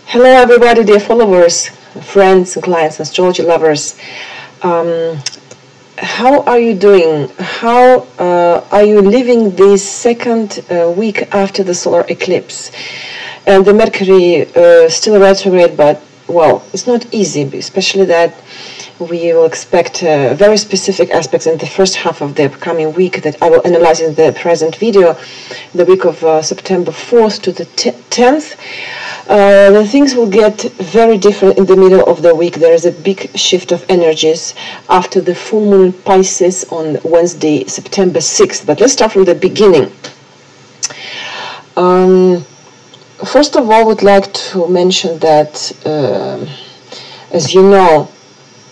Hello everybody, dear followers, friends and clients, astrology lovers. How are you doing? How are you living this second week after the solar eclipse? And the Mercury still retrograde, but well, it's not easy, especially that we will expect very specific aspects in the first half of the upcoming week that I will analyze in the present video, the week of September 4th to the 10th. The things will get very different in the middle of the week. There is a big shift of energies after the full moon in Pisces on Wednesday, September 6th. But let's start from the beginning. First of all, I would like to mention that, as you know,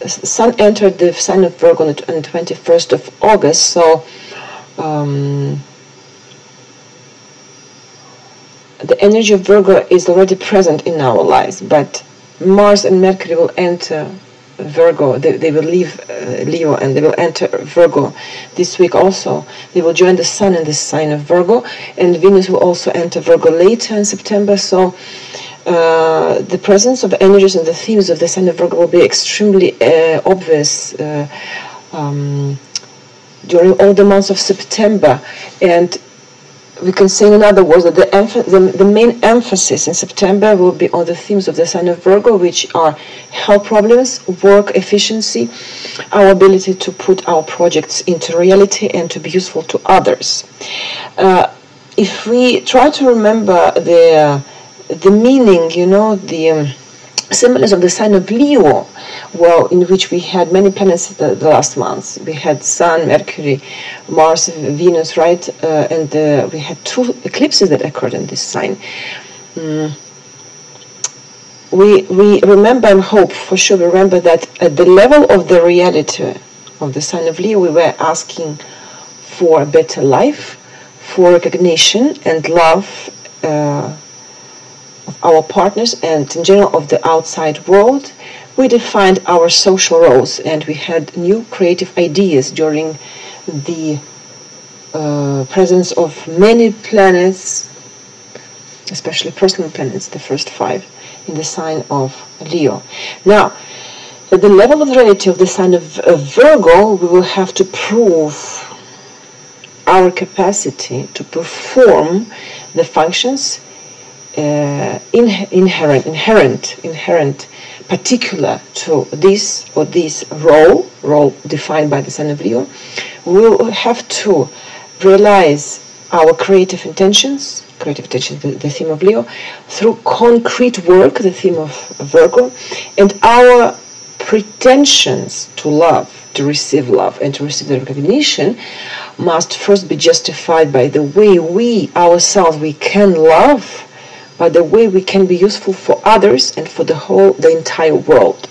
Sun entered the sign of Virgo on the 21st of August, so the energy of Virgo is already present in our lives, but Mars and Mercury will enter Virgo. They will leave Leo and they will enter Virgo this week also. They will join the Sun in the sign of Virgo, and Venus will also enter Virgo later in September. So the presence of energies and the themes of the sign of Virgo will be extremely obvious during all the months of September. And we can say in other words that the main emphasis in September will be on the themes of the sign of Virgo, which are health problems, work efficiency, our ability to put our projects into reality and to be useful to others. If we try to remember the meaning, you know, the symbolism of the sign of Leo, well, in which we had many planets the last months. We had Sun, Mercury, Mars, Venus, right? And we had two eclipses that occurred in this sign. We remember and hope, for sure, we remember that at the level of the reality of the sign of Leo, we were asking for a better life, for recognition and love of our partners and in general of the outside world. We defined our social roles and we had new creative ideas during the presence of many planets, especially personal planets, the first 5 in the sign of Leo. Now, at the level of the reality of the sign of Virgo, we will have to prove our capacity to perform the functions inherent, particular to this or this role defined by the sign of Leo. We will have to realize our creative intentions, the theme of Leo, through concrete work, the theme of Virgo, and our pretensions to love, to receive love and to receive the recognition must first be justified by the way we ourselves we can love, by the way we can be useful for others and for the entire world.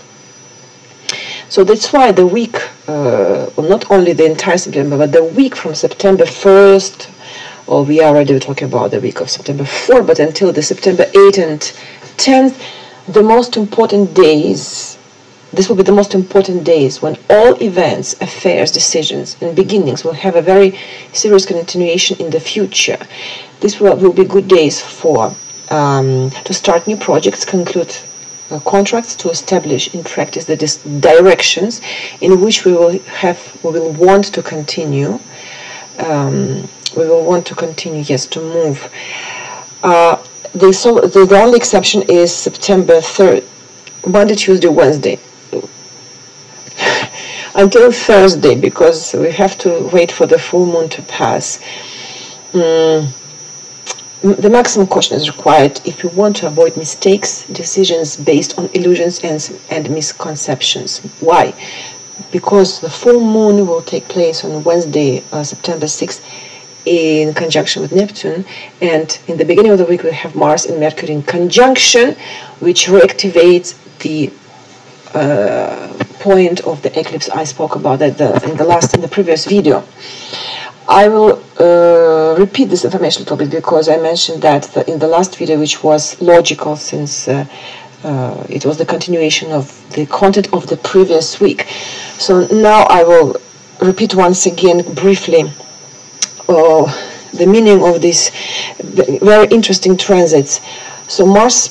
So that's why the week, not only the entire September, but the week from September 1st, or we are already talking about the week of September 4th, but until the September 8th and 10th, the most important days, this will be the most important days when all events, affairs, decisions, and beginnings will have a very serious continuation in the future. This will be good days for to start new projects, conclude contracts, to establish in practice the directions in which we will want to continue. We will want to continue, yes, to move. The only exception is September 3rd, Monday, Tuesday, Wednesday, until Thursday, because we have to wait for the full moon to pass. The maximum caution is required if you want to avoid mistakes, decisions based on illusions and misconceptions. Why? Because the full moon will take place on Wednesday, September 6th, in conjunction with Neptune, and in the beginning of the week we have Mars and Mercury in conjunction, which reactivates the point of the eclipse I spoke about in the previous video. I will repeat this information a little bit because I mentioned that in the last video, which was logical since it was the continuation of the content of the previous week. So now I will repeat once again briefly the meaning of these very interesting transits. So Mars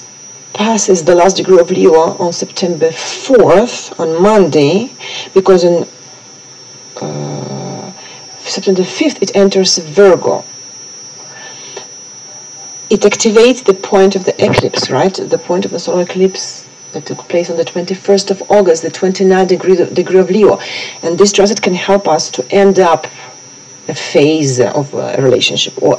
passes the last degree of Leo on September 4th, on Monday, because on September 5th it enters Virgo. It activates the point of the eclipse, right? The point of the solar eclipse that took place on the 21st of August, the 29th degree of Leo. And this transit can help us to end up a phase of a relationship, or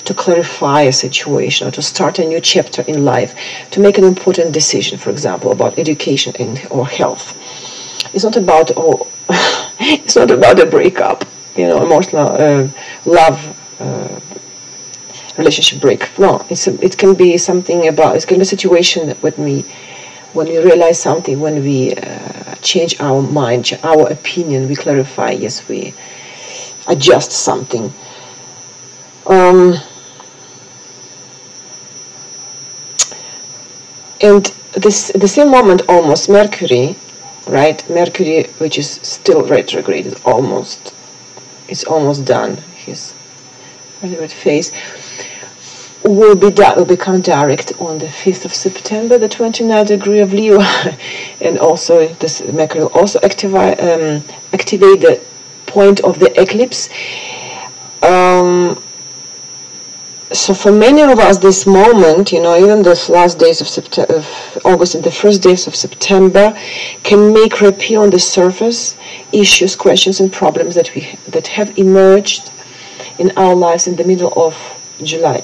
to clarify a situation, or to start a new chapter in life, to make an important decision, for example, about education or health. It's not about it's not about a breakup, emotional love. Relationship break. No, it can be something about, it can be a situation that when we realize something, when we change our mind, our opinion, we clarify, yes, we adjust something. And the same moment almost, Mercury, right? Mercury, which is still retrograde, is almost done. His retrograde phase will become direct on the 5th of September, the 29th degree of Leo, and also this Mercury will also activate the point of the eclipse. So for many of us, this moment, even the last days of August and the first days of September, can make reappear on the surface issues, questions, and problems that have emerged in our lives in the middle of July.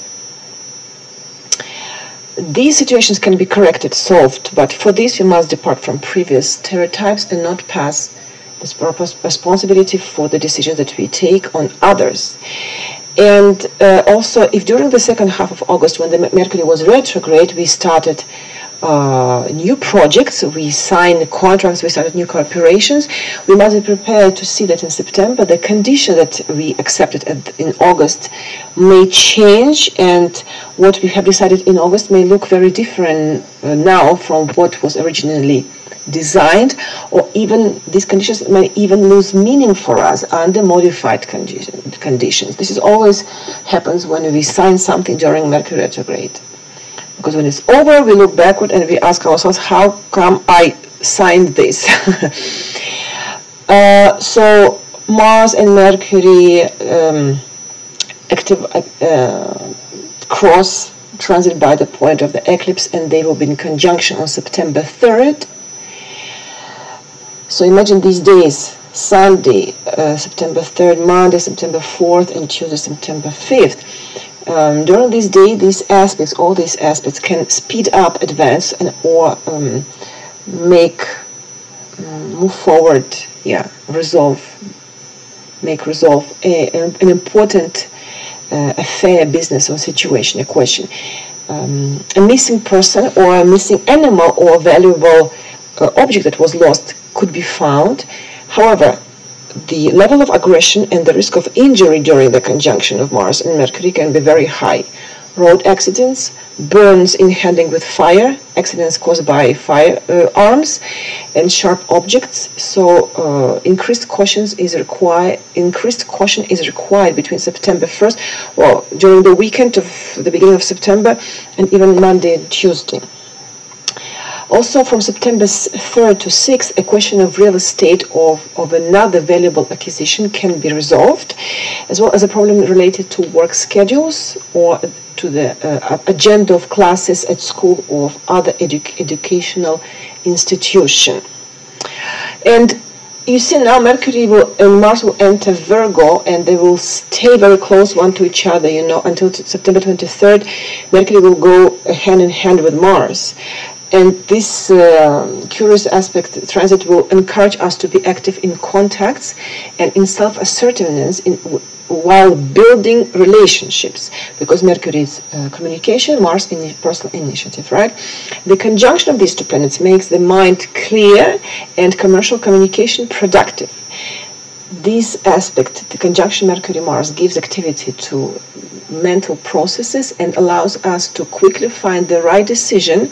These situations can be corrected, solved, but for this we must depart from previous stereotypes and not pass this responsibility for the decisions that we take on others. And also, if during the second half of August, when the Mercury was retrograde, we started new projects, we signed contracts, we started new cooperations, we must be prepared to see that in September the condition that we accepted in August may change, and what we have decided in August may look very different now from what was originally designed, or even these conditions may even lose meaning for us under modified conditions. This is always happens when we sign something during Mercury retrograde. Because when it's over, we look backward and we ask ourselves, how come I signed this? So Mars and Mercury cross transit by the point of the eclipse, and they will be in conjunction on September 3rd. So imagine these days: Sunday, September 3rd, Monday, September 4th, and Tuesday, September 5th. During this day, all these aspects can speed up, advance, and or move forward, resolve an important affair, business, or situation, a question. A missing person or a missing animal or valuable object that was lost could be found. However, the level of aggression and the risk of injury during the conjunction of Mars and Mercury can be very high. Road accidents, burns in handling with fire, accidents caused by firearms and sharp objects. So increased caution is required between September 1st, during the weekend of the beginning of September, and even Monday and Tuesday. Also, from September 3rd to 6th, a question of real estate or of another valuable acquisition can be resolved, as well as a problem related to work schedules or to the agenda of classes at school or other educational institution. And you see now Mercury and Mars will enter Virgo, and they will stay very close one to each other, until September 23rd. Mercury will go hand in hand with Mars. And this curious aspect transit will encourage us to be active in contacts and in self-assertiveness while building relationships, because Mercury is communication, Mars in personal initiative, right? The conjunction of these two planets makes the mind clear and commercial communication productive. This aspect, the conjunction Mercury-Mars, gives activity to mental processes and allows us to quickly find the right decision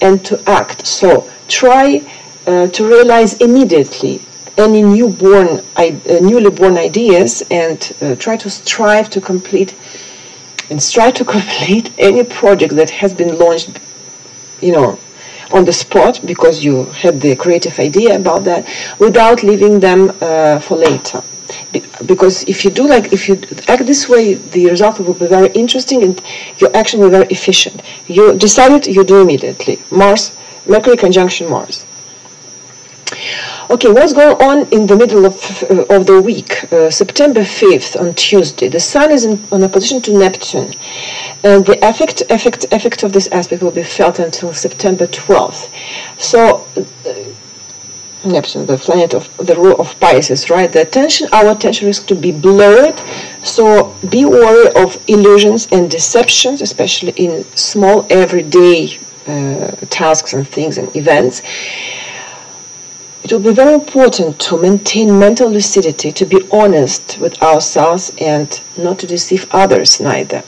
and to act. So try to realize immediately any newly born ideas, and try to strive to complete and try to complete any project that has been launched, you know, on the spot because you had the creative idea about that, without leaving them for later. Because if you act this way, the result will be very interesting and your action will be very efficient. You decided, you do immediately. Mercury conjunction Mars. Okay, what's going on in the middle of the week? September 5th on Tuesday, the Sun is on opposition to Neptune, and the effect of this aspect will be felt until September 12th. So Neptune, the planet of the rule of Pisces, right? Our attention is to be blurred. So be wary of illusions and deceptions, especially in small everyday tasks and things and events. It will be very important to maintain mental lucidity, to be honest with ourselves and not to deceive others neither.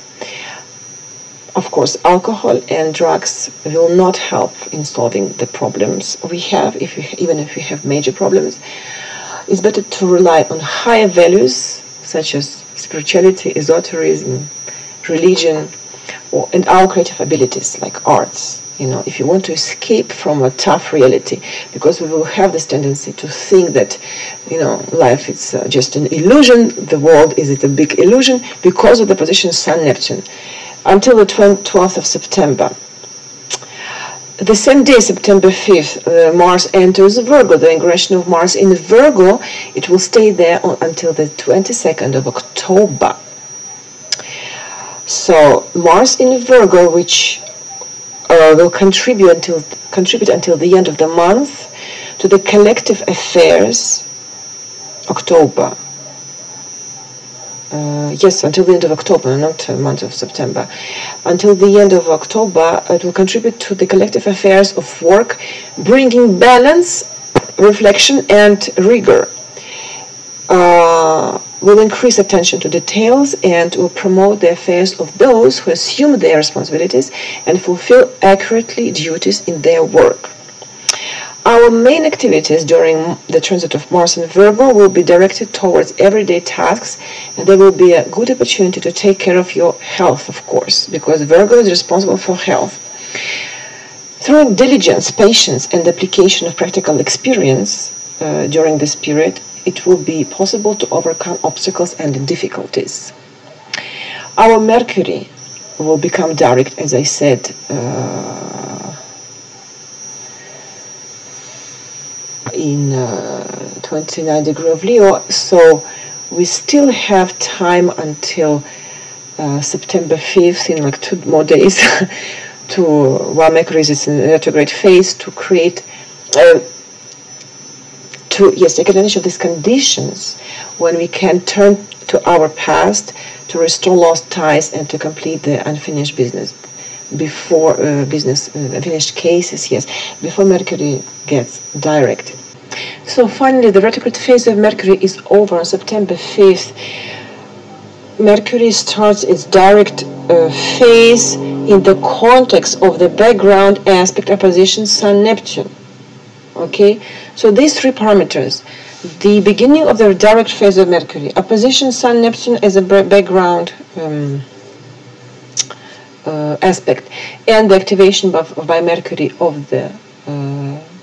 Of course, alcohol and drugs will not help in solving the problems we have, even if we have major problems. It's better to rely on higher values such as spirituality, esotericism, religion, and our creative abilities like arts. You know, if you want to escape from a tough reality, because we will have this tendency to think that, you know, life is just an illusion, the world is a big illusion because of the position Sun-Neptune. Until the 12th of September. The same day, September 5th, Mars enters Virgo, the ingression of Mars in Virgo. It will stay there until the 22nd of October. So Mars in Virgo, which will contribute until the end of the month to the collective affairs, October. Yes, until the end of October, not the month of September. Until the end of October, it will contribute to the collective affairs of work, bringing balance, reflection, and rigor. Will increase attention to details and will promote the affairs of those who assume their responsibilities and fulfill accurately duties in their work. Our main activities during the transit of Mars in Virgo will be directed towards everyday tasks, and there will be a good opportunity to take care of your health, of course, because Virgo is responsible for health. Through diligence, patience, and application of practical experience during this period, it will be possible to overcome obstacles and difficulties. Our Mercury will become direct, as I said, in 29 degree of Leo, so we still have time until September 5th, in like 2 more days, while Mercury is in a retrograde phase, to create, take advantage of these conditions when we can turn to our past to restore lost ties and to complete the unfinished business. Before unfinished cases, yes, before Mercury gets direct. So finally, the retrograde phase of Mercury is over on September 5th. Mercury starts its direct phase in the context of the background aspect opposition Sun-Neptune. Okay, so these 3 parameters: the beginning of the direct phase of Mercury, opposition Sun-Neptune as a background aspect, and the activation by Mercury of the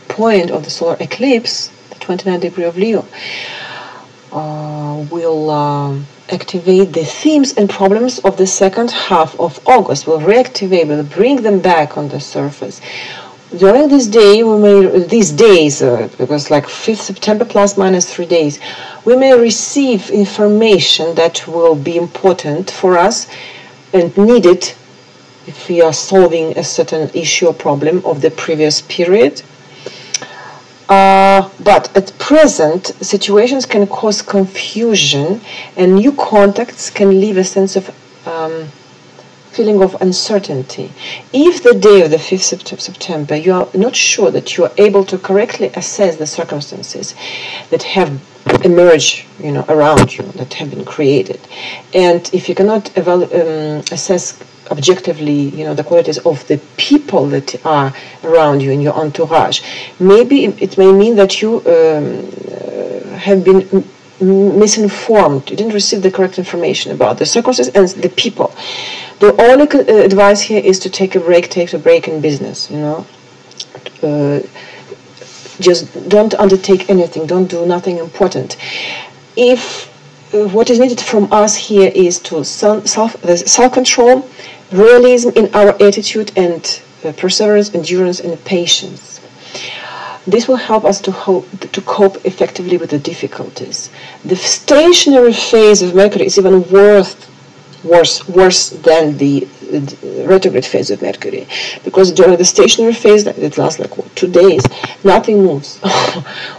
point of the solar eclipse, the 29 degree of Leo, will activate the themes and problems of the second half of August. Will reactivate, will bring them back on the surface. During this day, these days, because like 5th September plus minus 3 days, we may receive information that will be important for us and needed if we are solving a certain issue or problem of the previous period. But at present, situations can cause confusion, and new contacts can leave a sense of feeling of uncertainty. If the day of the 5th September you are not sure that you are able to correctly assess the circumstances that have emerged, around you, that have been created, and if you cannot assess objectively, the qualities of the people that are around you in your entourage, maybe it may mean that you have been misinformed. You didn't receive the correct information about the circumstances and the people. The only advice here is to take a break, take a break in business, you know. Just don't undertake anything, don't do nothing important. If what is needed from us here is to self-control, realism in our attitude, and perseverance, endurance, and patience. This will help us to cope effectively with the difficulties. The stationary phase of Mercury is even worse than the retrograde phase of Mercury, because during the stationary phase, it lasts like 2 days, nothing moves.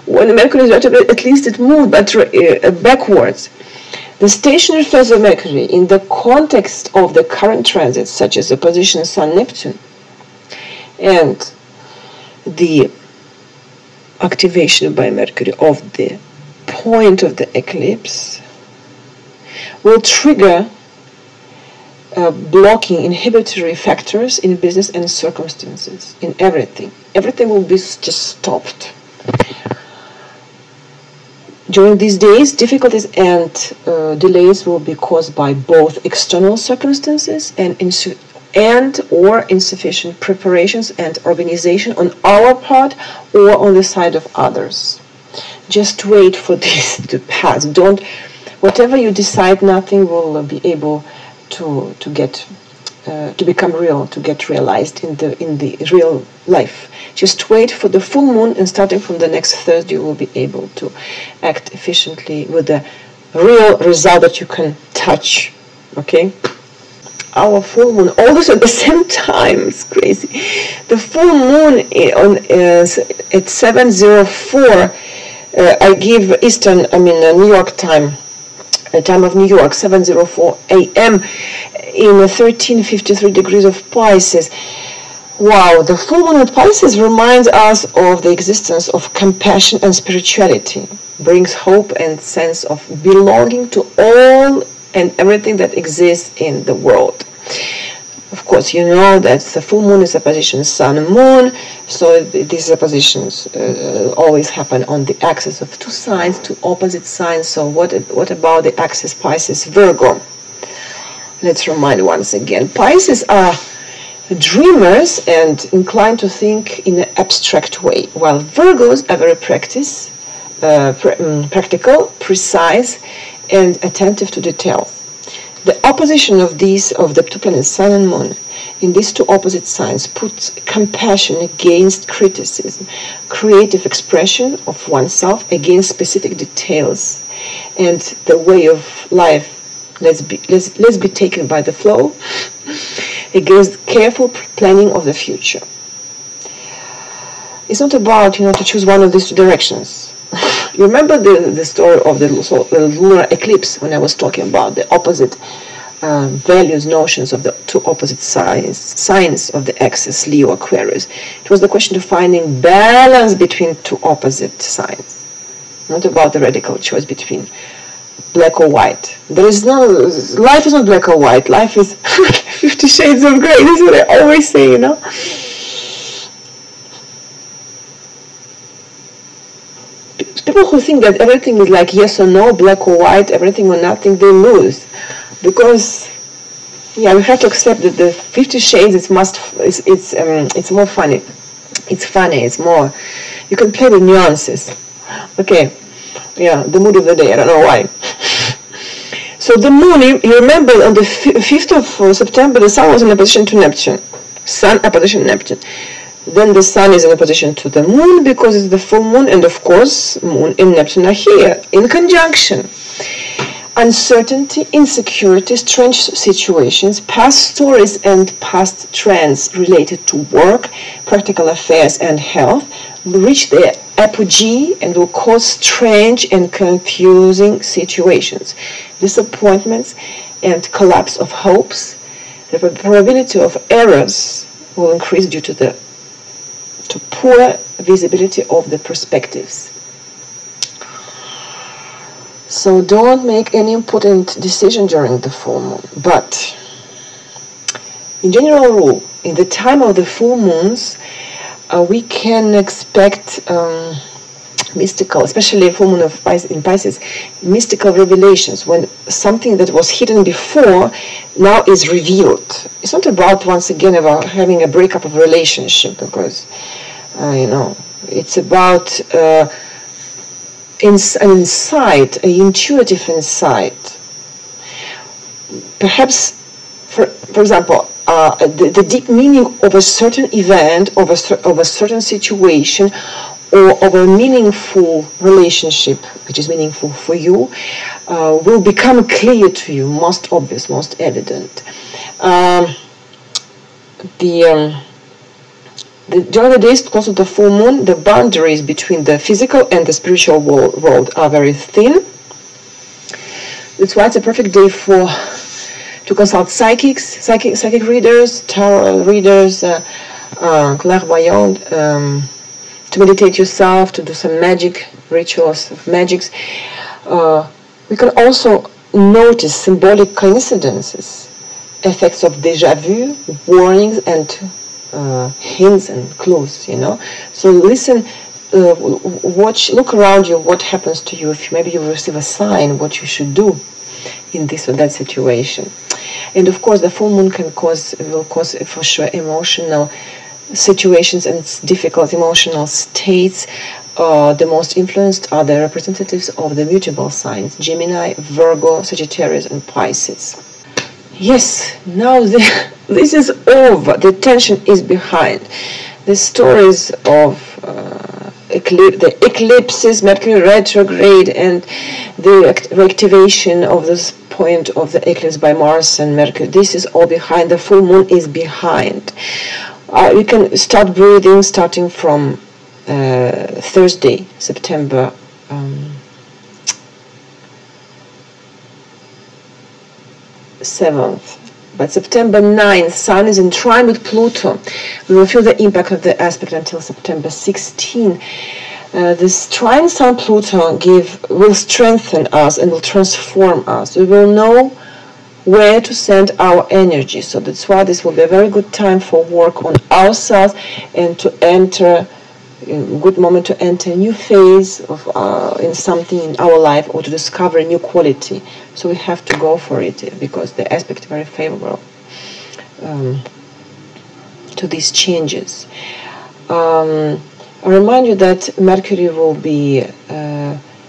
When Mercury is retrograde, at least it moved, but backwards. The stationary phase of Mercury, in the context of the current transits, such as the position Sun-Neptune and the activation by Mercury of the point of the eclipse, will trigger blocking inhibitory factors in business and circumstances, in everything. Everything will be just stopped. During these days, difficulties and delays will be caused by both external circumstances and or insufficient preparations and organization on our part or on the side of others. Just wait for this to pass. Whatever you decide, nothing will be able to become real, to get realized in the real life. Just wait for the full moon, and starting from the next Thursday, you will be able to act efficiently with the real result that you can touch. Okay? Our full moon, all this at the same time, it's crazy. The full moon at 7:04, I give New York time, time of New York, 7:04 a.m. in 1353 degrees of Pisces. Wow, the full moon at Pisces reminds us of the existence of compassion and spirituality, brings hope and sense of belonging to all and everything that exists in the world. Of course, you know that the full moon is a position Sun and Moon, so these positions always happen on the axis of two signs, two opposite signs. So what about the axis Pisces Virgo? Let's remind once again, Pisces are dreamers and inclined to think in an abstract way, while Virgos are very practical, precise, and attentive to details. The opposition of the two planets, Sun and Moon, in these two opposite signs puts compassion against criticism, creative expression of oneself against specific details, and the way of life. Let's be taken by the flow against careful planning of the future. It's not about to choose one of these two directions. You remember the story of the lunar eclipse when I was talking about the opposite values, notions of the two opposite signs of the axis, Leo, Aquarius. It was the question of finding balance between two opposite signs, not about the radical choice between black or white. Life is not black or white. Life is 50 shades of gray. This is what I always say, People who think that everything is like yes or no, black or white, everything or nothing, they lose. Because, we have to accept that the 50 shades, it's more funny. It's funny, it's more, you can play with nuances. Okay, the mood of the day, I don't know why. So the moon, you remember on the 5th of September, the Sun was in opposition to Neptune. Sun opposition Neptune. Then the Sun is in opposition to the Moon because it's the full moon, and of course, Moon and Neptune are here in conjunction. Uncertainty, insecurity, strange situations, past stories and past trends related to work, practical affairs and health will reach their apogee and will cause strange and confusing situations, disappointments and collapse of hopes. The probability of errors will increase due to poor visibility of the perspectives. So don't make any important decision during the full moon. But in general rule, in the time of the full moons, we can expect mystical, especially full moon in Pisces, mystical revelations, when something that was hidden before now is revealed. It's not about, once again, about having a breakup of a relationship, because, it's about an insight, an intuitive insight. Perhaps, for example, the deep meaning of a certain event, of a certain situation, or of a meaningful relationship, which is meaningful for you, will become clear to you, most obvious, most evident. During the days close to the full moon, the boundaries between the physical and the spiritual world are very thin. That's why it's a perfect day to consult psychic readers, tarot readers, clairvoyant, to meditate yourself, to do some magic, rituals of magics. We can also notice symbolic coincidences, effects of déjà vu, warnings, and hints and clues, So listen, watch, look around you, what happens to you. If maybe you receive a sign, what you should do in this or that situation. And of course, the full moon will cause for sure emotional situations and difficult emotional states. The most influenced are the representatives of the mutable signs: Gemini, Virgo, Sagittarius, and Pisces. Yes, now this is over. The tension is behind. The stories of the eclipses, Mercury retrograde, and the reactivation of this point of the eclipse by Mars and Mercury, this is all behind. The full moon is behind. We can start breathing starting from Thursday, September 7th. But September 9th, Sun is in trine with Pluto. We will feel the impact of the aspect until September 16th. This trine Sun Pluto will strengthen us and will transform us. We will know where to send our energy. So that's why this will be a very good time for work on ourselves and to enter a good moment to enter a new phase of in something in our life, or to discover a new quality. So we have to go for it, because the aspect is very favorable to these changes. I remind you that Mercury will be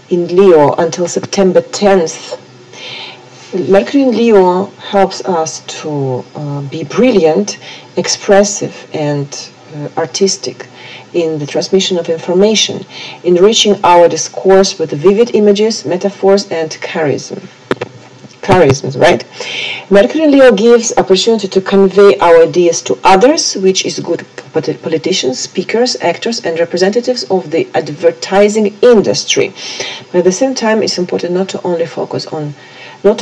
in Leo until September 10th. Mercury in Leo helps us to be brilliant, expressive, and artistic in the transmission of information, enriching our discourse with vivid images, metaphors, and charisms, right? Mercury in Leo gives opportunity to convey our ideas to others, which is good for politicians, speakers, actors, and representatives of the advertising industry. But at the same time, it's important not to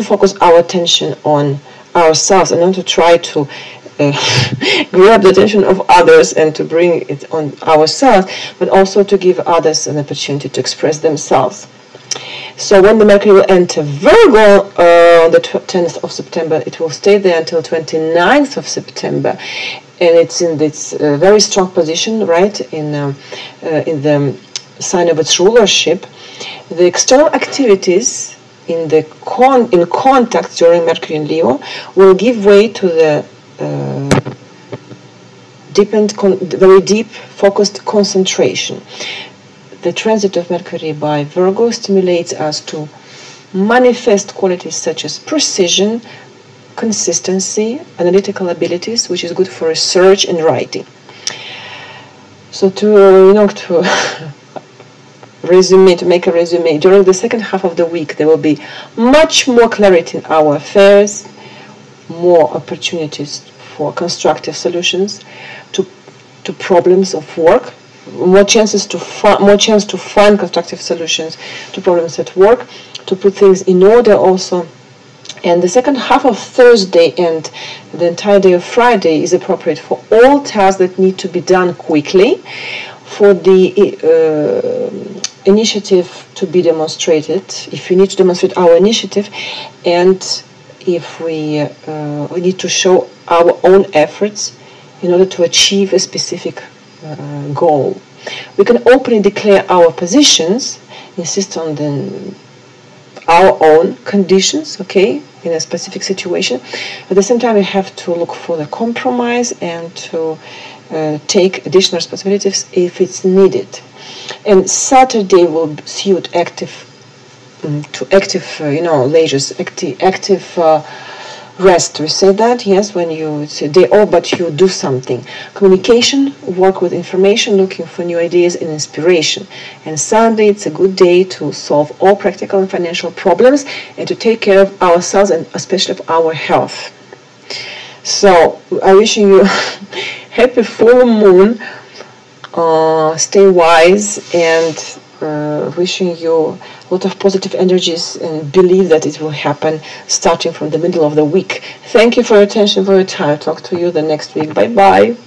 focus our attention on ourselves, and not to try to grab the attention of others and to bring it on ourselves, but also to give others an opportunity to express themselves. So when the Mercury will enter Virgo on the 10th of September, it will stay there until 29th of September, and it's in this very strong position, right, in the sign of its rulership. The external activities in contact during Mercury in Leo will give way to the very deep, focused concentration. The transit of Mercury by Virgo stimulates us to manifest qualities such as precision, consistency, analytical abilities, which is good for research and writing. So to make a resume, during the second half of the week, there will be much more clarity in our affairs, more opportunities for constructive solutions to problems of work, more chance to find constructive solutions to problems at work, to put things in order also. And the second half of Thursday and the entire day of Friday is appropriate for all tasks that need to be done quickly, for the initiative to be demonstrated, if we need to demonstrate our initiative, and if we need to show our own efforts in order to achieve a specific goal. We can openly declare our positions, insist on our own conditions, okay, in a specific situation. At the same time, we have to look for the compromise and to take additional responsibilities if it's needed. And Saturday will suit active leisure, active rest. We say that, yes, when it's a day off, but you do something. Communication, work with information, looking for new ideas and inspiration. And Sunday, it's a good day to solve all practical and financial problems and to take care of ourselves and especially of our health. So, I'm wishing you happy full moon. Stay wise, and wishing you a lot of positive energies, and believe that it will happen starting from the middle of the week. Thank you for your attention, for your time. Talk to you the next week. Bye bye.